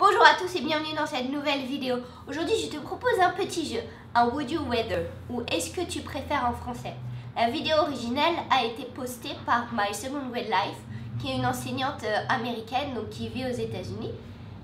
Bonjour à tous et bienvenue dans cette nouvelle vidéo. Aujourd'hui je te propose un petit jeu, un Would You Rather, ou Est-ce que tu préfères en français. La vidéo originale a été postée par My Second Grade Life, qui est une enseignante américaine donc qui vit aux États-Unis.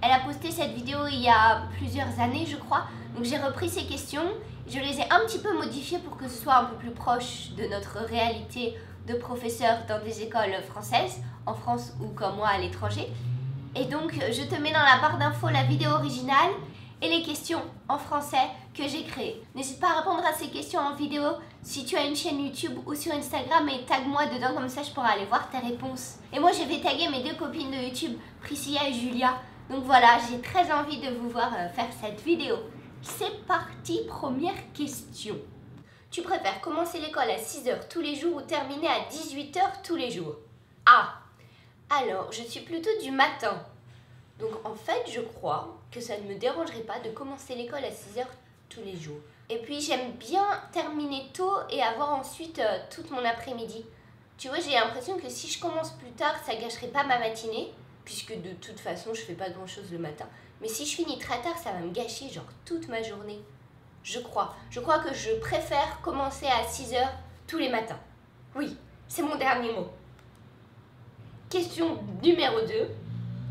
Elle a posté cette vidéo il y a plusieurs années je crois, donc j'ai repris ses questions, je les ai un petit peu modifiées pour que ce soit un peu plus proche de notre réalité de professeurs dans des écoles françaises, en France ou comme moi à l'étranger. Et donc je te mets dans la barre d'infos la vidéo originale et les questions en français que j'ai créées. N'hésite pas à répondre à ces questions en vidéo si tu as une chaîne YouTube ou sur Instagram et tag-moi dedans, comme ça je pourrai aller voir tes réponses. Et moi je vais taguer mes deux copines de YouTube, Priscilla et Julia. Donc voilà, j'ai très envie de vous voir faire cette vidéo. C'est parti, première question. Tu préfères commencer l'école à 6h tous les jours ou terminer à 18h tous les jours? A. Alors, je suis plutôt du matin. Donc en fait, je crois que ça ne me dérangerait pas de commencer l'école à 6h tous les jours. Et puis j'aime bien terminer tôt et avoir ensuite toute mon après-midi. Tu vois, j'ai l'impression que si je commence plus tard, ça gâcherait pas ma matinée, puisque de toute façon, je fais pas grand-chose le matin. Mais si je finis très tard, ça va me gâcher genre toute ma journée. Je crois que je préfère commencer à 6h tous les matins. Oui, c'est mon dernier mot. Question numéro 2.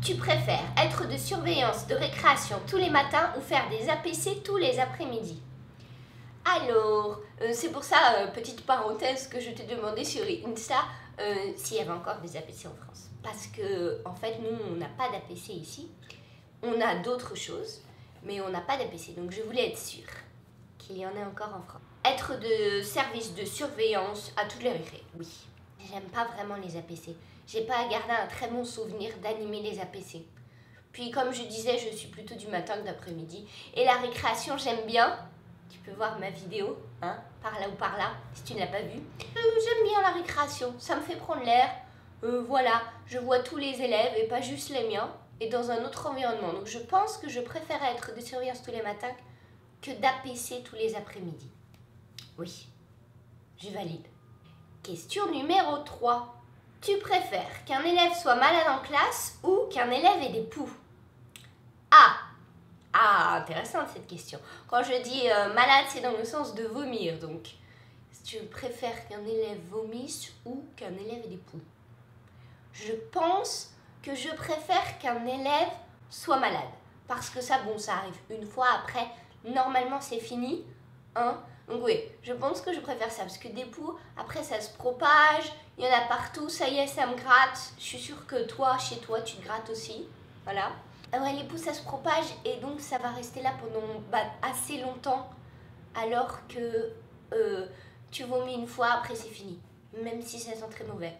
Tu préfères être de surveillance de récréation tous les matins ou faire des APC tous les après-midi? Alors, c'est pour ça, petite parenthèse, que je t'ai demandé sur Insta s'il y avait encore des APC en France. Parce que, en fait, nous, on n'a pas d'APC ici. On a d'autres choses, mais on n'a pas d'APC. Donc, je voulais être sûre qu'il y en ait encore en France. Être de service de surveillance à toutes les récré, oui. J'aime pas vraiment les APC. J'ai pas gardé un très bon souvenir d'animer les APC. Puis comme je disais, je suis plutôt du matin que d'après-midi. Et la récréation, j'aime bien. Tu peux voir ma vidéo, hein, par là ou par là, si tu ne l'as pas vue. J'aime bien la récréation, ça me fait prendre l'air. Voilà, je vois tous les élèves et pas juste les miens. Et dans un autre environnement. Donc je pense que je préfère être de surveillance tous les matins que d'APC tous les après-midi. Oui, je valide. Question numéro 3. Tu préfères qu'un élève soit malade en classe ou qu'un élève ait des poux? Ah, intéressante cette question. Quand je dis malade, c'est dans le sens de vomir. Donc, tu préfères qu'un élève vomisse ou qu'un élève ait des poux? Je pense que je préfère qu'un élève soit malade. Parce que ça, bon, ça arrive une fois, après, normalement c'est fini. Hein? Donc oui, je pense que je préfère ça, parce que des poux, après ça se propage, il y en a partout, ça y est, ça me gratte. Je suis sûre que toi, chez toi, tu te grattes aussi. Voilà. Ouais, les poux, ça se propage et donc ça va rester là pendant assez longtemps, alors que tu vomis une fois, après c'est fini. Même si ça sent très mauvais.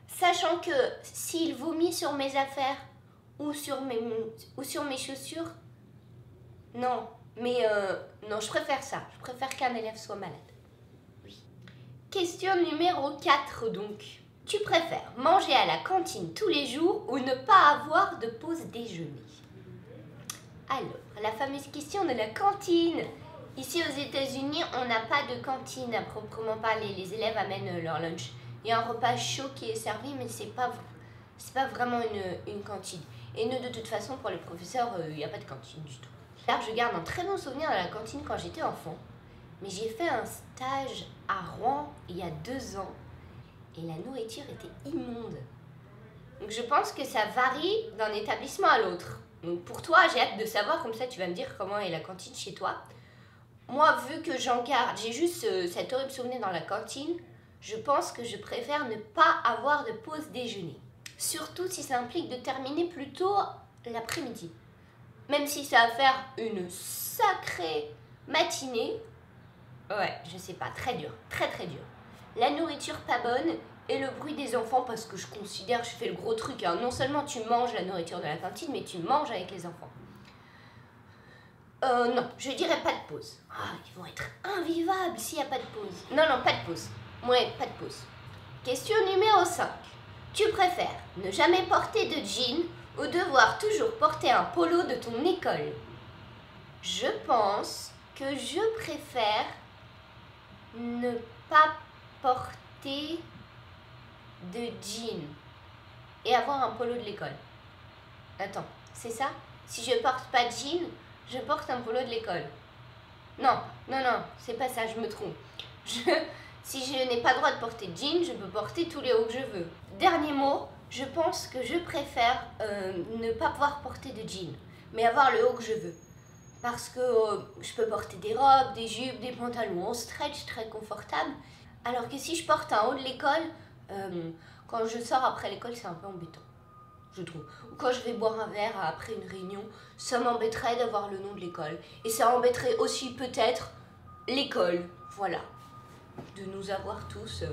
Sachant que s'il vomit sur mes affaires ou sur mes chaussures, non. Mais non, je préfère ça. Je préfère qu'un élève soit malade. Oui. Question numéro 4 donc. Tu préfères manger à la cantine tous les jours ou ne pas avoir de pause déjeuner? Alors, la fameuse question de la cantine. Ici aux États-Unis, on n'a pas de cantine à proprement parler. Les élèves amènent leur lunch. Il y a un repas chaud qui est servi, mais c'est pas vraiment une cantine. Et nous, de toute façon, pour les professeurs, il n'y a pas de cantine du tout. Là, je garde un très bon souvenir de la cantine quand j'étais enfant. Mais j'ai fait un stage à Rouen il y a 2 ans. Et la nourriture était immonde. Donc je pense que ça varie d'un établissement à l'autre. Donc pour toi, j'ai hâte de savoir, comme ça tu vas me dire comment est la cantine chez toi. Moi, vu que j'en garde, j'ai juste cet horrible souvenir dans la cantine, je pense que je préfère ne pas avoir de pause déjeuner. Surtout si ça implique de terminer plus tôt l'après-midi. Même si ça va faire une sacrée matinée, ouais, je sais pas, très dur, très très dur. La nourriture pas bonne et le bruit des enfants, parce que je considère, je fais le gros truc, hein. Non seulement tu manges la nourriture de la cantine, mais tu manges avec les enfants. Non, je dirais pas de pause. Ah, ils vont être invivables s'il n'y a pas de pause. Non, pas de pause. Ouais, pas de pause. Question numéro 5. Tu préfères ne jamais porter de jean ou devoir toujours porter un polo de ton école? Je pense que je préfère ne pas porter de jean et avoir un polo de l'école. Attends, c'est ça? si je porte pas de jean, je porte un polo de l'école. Non, c'est pas ça, je me trompe. Si je n'ai pas le droit de porter de jean, je peux porter tous les hauts que je veux. Dernier mot, je pense que je préfère ne pas pouvoir porter de jean, mais avoir le haut que je veux. Parce que je peux porter des robes, des jupes, des pantalons en stretch très confortables. Alors que si je porte un haut de l'école, quand je sors après l'école, c'est un peu embêtant, je trouve. Ou quand je vais boire un verre après une réunion, ça m'embêterait d'avoir le nom de l'école. Et ça embêterait aussi peut-être l'école, voilà. De nous avoir tous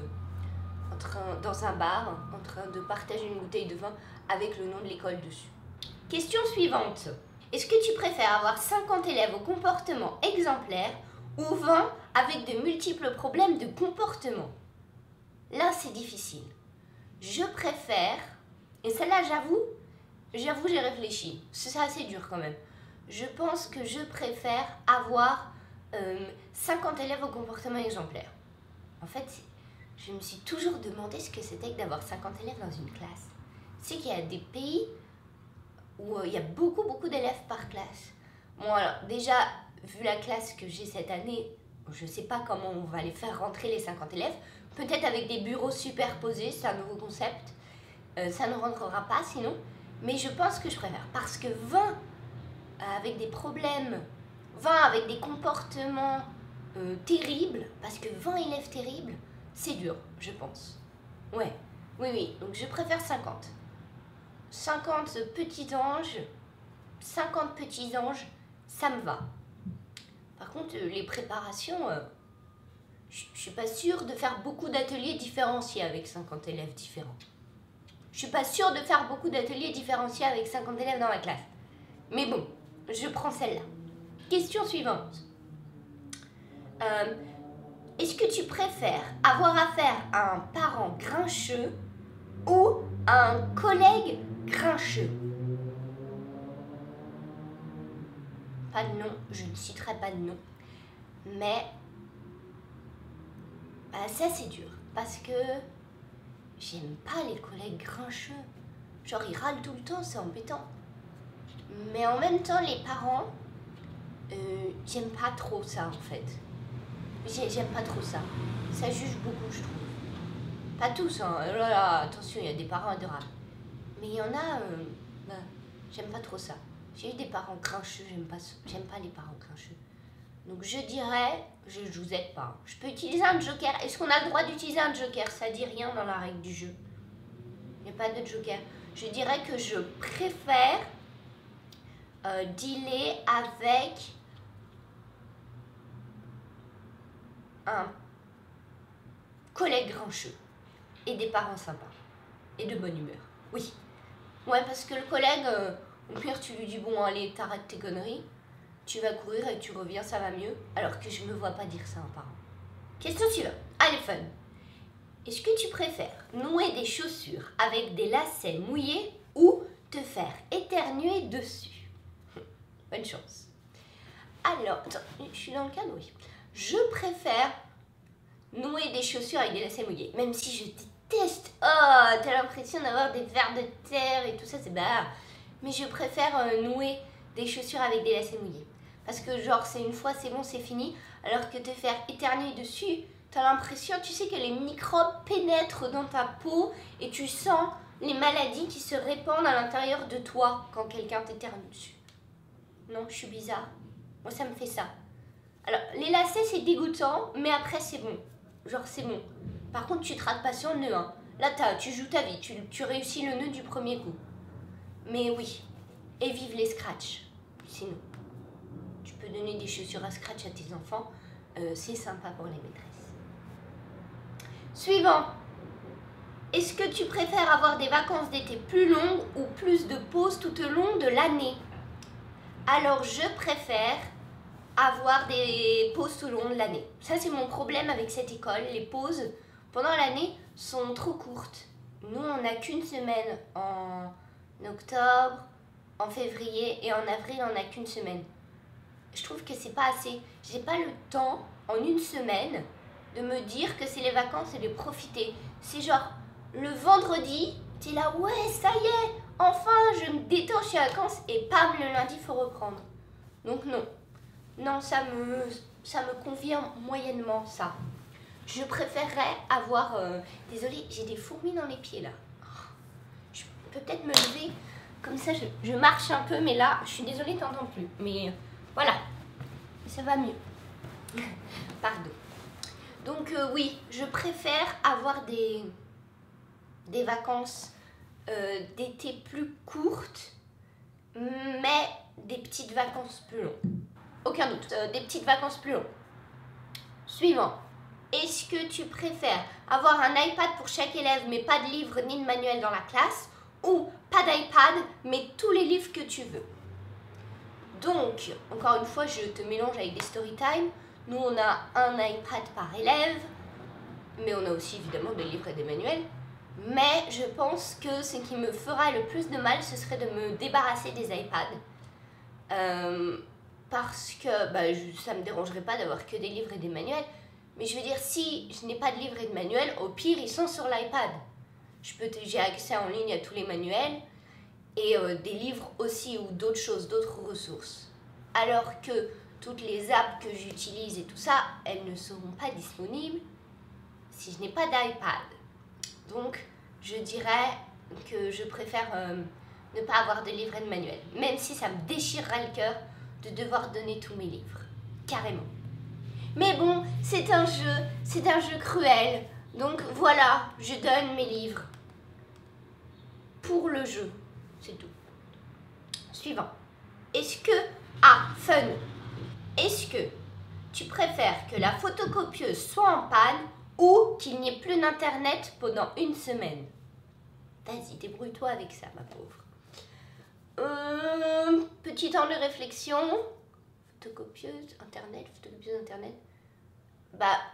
dans un bar, en train de partager une bouteille de vin avec le nom de l'école dessus. Question suivante. Est-ce que tu préfères avoir 50 élèves au comportement exemplaire ou 20 avec de multiples problèmes de comportement? Là, c'est difficile. Je préfère, et celle-là, j'avoue, j'ai réfléchi. C'est assez dur quand même. Je pense que je préfère avoir 50 élèves au comportement exemplaire. En fait, je me suis toujours demandé ce que c'était que d'avoir 50 élèves dans une classe. C'est qu'il y a des pays où il y a beaucoup d'élèves par classe. Bon, alors déjà, vu la classe que j'ai cette année, je ne sais pas comment on va les faire rentrer les 50 élèves. Peut-être avec des bureaux superposés, c'est un nouveau concept. Ça ne rentrera pas sinon. Mais je pense que je préfère. Parce que 20 avec des problèmes, 20 avec des comportements terribles, parce que 20 élèves terribles, c'est dur, je pense. Ouais, oui, donc je préfère 50. 50 petits anges, 50 petits anges, ça me va. Par contre, les préparations, je suis pas sûre de faire beaucoup d'ateliers différenciés avec 50 élèves différents. Je suis pas sûre de faire beaucoup d'ateliers différenciés avec 50 élèves dans ma classe. Mais bon, je prends celle-là. Question suivante. Est-ce que tu préfères avoir affaire à un parent grincheux ou à un collègue grincheux? Pas de nom, je ne citerai pas de nom. Mais ça c'est dur parce que j'aime pas les collègues grincheux. Genre ils râlent tout le temps, c'est embêtant. Mais en même temps les parents, j'aime pas trop ça en fait. J'aime pas trop ça. Ça juge beaucoup je trouve. Pas tous, hein. Oh là là, attention, il y a des parents adorables. Mais il y en a, j'aime pas trop ça. J'ai eu des parents grincheux, j'aime pas les parents grincheux. Donc je dirais, je vous aide pas. Je peux utiliser un joker. Est-ce qu'on a le droit d'utiliser un joker? Ça dit rien dans la règle du jeu. Il n'y a pas de joker. Je dirais que je préfère dealer avec un collègue grincheux et des parents sympas et de bonne humeur. Oui. Ouais, parce que le collègue, au pire tu lui dis bon allez t'arrêtes tes conneries, tu vas courir et tu reviens, ça va mieux. Alors que je me vois pas dire ça à un parent. Question suivante. Allez fun. Est-ce que tu préfères nouer des chaussures avec des lacets mouillés ou te faire éternuer dessus? Bonne chance. Alors, attends, je suis dans le cadre, oui. Je préfère nouer des chaussures avec des lacets mouillés. Même si je déteste, t'as l'impression d'avoir des vers de terre et tout ça, c'est barre. Mais je préfère nouer des chaussures avec des lacets mouillés. Parce que genre, c'est une fois, c'est bon, c'est fini. Alors que te faire éternuer dessus, t'as l'impression, tu sais que les microbes pénètrent dans ta peau et tu sens les maladies qui se répandent à l'intérieur de toi quand quelqu'un t'éternue dessus. Non, je suis bizarre. Moi, ça me fait ça. Alors, les lacets, c'est dégoûtant, mais après, c'est bon. Genre, c'est bon. Par contre, tu te rates pas sur le nœud. Hein. Là, tu joues ta vie. Tu réussis le nœud du premier coup. Mais oui. Et vive les scratchs. Sinon, tu peux donner des chaussures à scratch à tes enfants. C'est sympa pour les maîtresses. Suivant. Est-ce que tu préfères avoir des vacances d'été plus longues ou plus de pauses tout au long de l'année? Alors, je préfère avoir des pauses tout au long de l'année. Ça, c'est mon problème avec cette école. Les pauses pendant l'année sont trop courtes. Nous, on n'a qu'une semaine en octobre, en février et en avril, on n'a qu'une semaine. Je trouve que c'est pas assez. J'ai pas le temps, en une semaine, de me dire que c'est les vacances et de profiter. C'est genre, le vendredi, t'es là, ouais, ça y est, enfin je me détends, je suis en vacances et pam, le lundi il faut reprendre. Donc non, non, ça me convient moyennement ça. Je préférerais avoir, désolée, j'ai des fourmis dans les pieds là. Je peux peut-être me lever, comme ça je marche un peu, mais là, je suis désolée, t'entends plus. Mais voilà, ça va mieux. Pardon. Donc oui, je préfère avoir des vacances d'été plus courtes, mais des petites vacances plus longues. Aucun doute, des petites vacances plus longues. Suivant. Est-ce que tu préfères avoir un iPad pour chaque élève, mais pas de livre ni de manuel dans la classe, ou pas d'iPad, mais tous les livres que tu veux? Donc, encore une fois, je te mélange avec des story time. Nous, on a un iPad par élève, mais on a aussi évidemment des livres et des manuels. Mais je pense que ce qui me fera le plus de mal, ce serait de me débarrasser des iPads. Parce que ça ne me dérangerait pas d'avoir que des livres et des manuels. Mais je veux dire, si je n'ai pas de livres et de manuels, au pire, ils sont sur l'iPad. J'ai accès en ligne à tous les manuels et des livres aussi ou d'autres choses, d'autres ressources. Alors que toutes les apps que j'utilise et tout ça, elles ne seront pas disponibles si je n'ai pas d'iPad. Donc, je dirais que je préfère ne pas avoir de livres et de manuels. Même si ça me déchirera le cœur de devoir donner tous mes livres. Carrément. Mais bon, c'est un jeu cruel. Donc voilà, je donne mes livres. Pour le jeu, c'est tout. Suivant. Est-ce que... Ah, fun. Est-ce que tu préfères que la photocopieuse soit en panne ou qu'il n'y ait plus d'internet pendant une semaine? Vas-y, débrouille-toi avec ça, ma pauvre. Petit temps de réflexion. Photocopieuse, internet, photocopieuse, internet.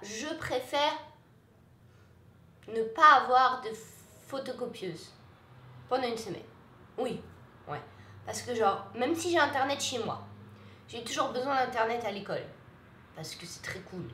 Je préfère ne pas avoir de photocopieuse pendant une semaine. Oui, ouais. Parce que genre, même si j'ai internet chez moi, j'ai toujours besoin d'internet à l'école. Parce que c'est très cool.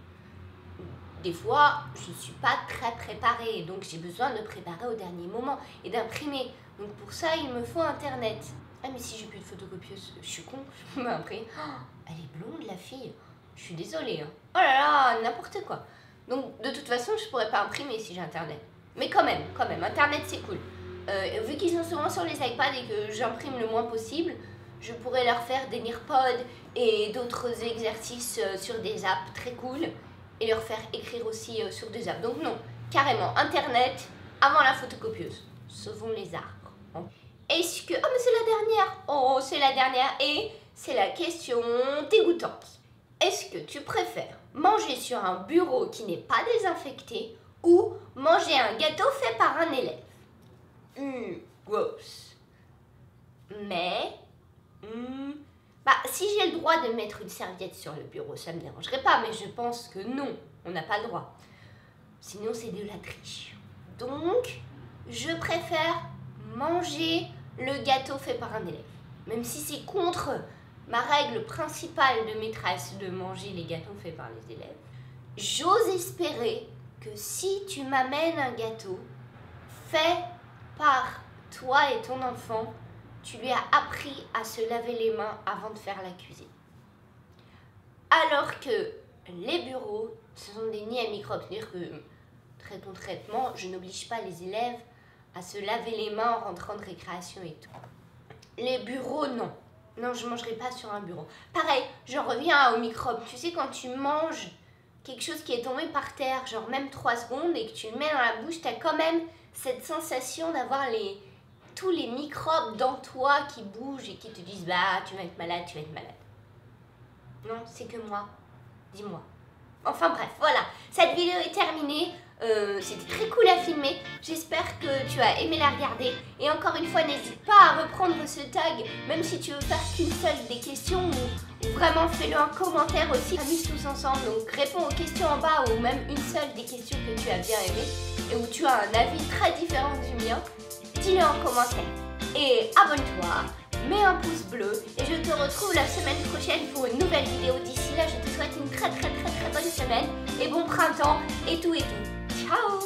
Des fois, je ne suis pas très préparée, donc j'ai besoin de préparer au dernier moment et d'imprimer. Donc pour ça, il me faut internet. Ah mais si j'ai plus de photocopieuse, je suis con, je peux imprimer. Oh, elle est blonde la fille. Je suis désolée. Hein. Oh là là, n'importe quoi. Donc de toute façon, je pourrais pas imprimer si j'ai internet. Mais quand même, internet c'est cool. Vu qu'ils sont souvent sur les iPads et que j'imprime le moins possible, je pourrais leur faire des Nearpods et d'autres exercices sur des apps très cool et leur faire écrire aussi sur des apps. Donc non, carrément, internet avant la photocopieuse. Sauvons les arbres. Hein. Est-ce que... Oh mais c'est la dernière. Oh, c'est la dernière et c'est la question dégoûtante. Est-ce que tu préfères manger sur un bureau qui n'est pas désinfecté ou manger un gâteau fait par un élève? Gross. Mais... si j'ai le droit de mettre une serviette sur le bureau, ça ne me dérangerait pas, mais je pense que non, on n'a pas le droit. Sinon, c'est de la triche. Donc, je préfère manger le gâteau fait par un élève. Même si c'est contre ma règle principale de maîtresse de manger les gâteaux faits par les élèves, j'ose espérer que si tu m'amènes un gâteau fait par toi et ton enfant, tu lui as appris à se laver les mains avant de faire la cuisine. Alors que les bureaux, ce sont des nids à microbes. C'est-à-dire que, très concrètement, je n'oblige pas les élèves à se laver les mains en rentrant de récréation et tout. Les bureaux, non. Non, je ne mangerai pas sur un bureau. Pareil, j'en reviens aux microbes. Tu sais, quand tu manges quelque chose qui est tombé par terre, genre même 3 secondes, et que tu le mets dans la bouche, tu as quand même cette sensation d'avoir tous les microbes dans toi qui bougent et qui te disent « Bah, tu vas être malade, tu vas être malade. » Non, c'est que moi. Dis-moi. Enfin bref, voilà. Cette vidéo est terminée. C'était très cool à filmer. J'espère que tu as aimé la regarder. Et encore une fois, n'hésite pas à reprendre ce tag, même si tu veux faire qu'une seule des questions ou vraiment fais-le en commentaire aussi. Amuse tous ensemble. Donc réponds aux questions en bas ou même une seule des questions que tu as bien aimées et où tu as un avis très différent du mien. Dis-le en commentaire. Et abonne-toi, mets un pouce bleu et je te retrouve la semaine prochaine pour une nouvelle vidéo. D'ici là, je te souhaite une très bonne semaine et bon printemps et tout et tout. Ciao!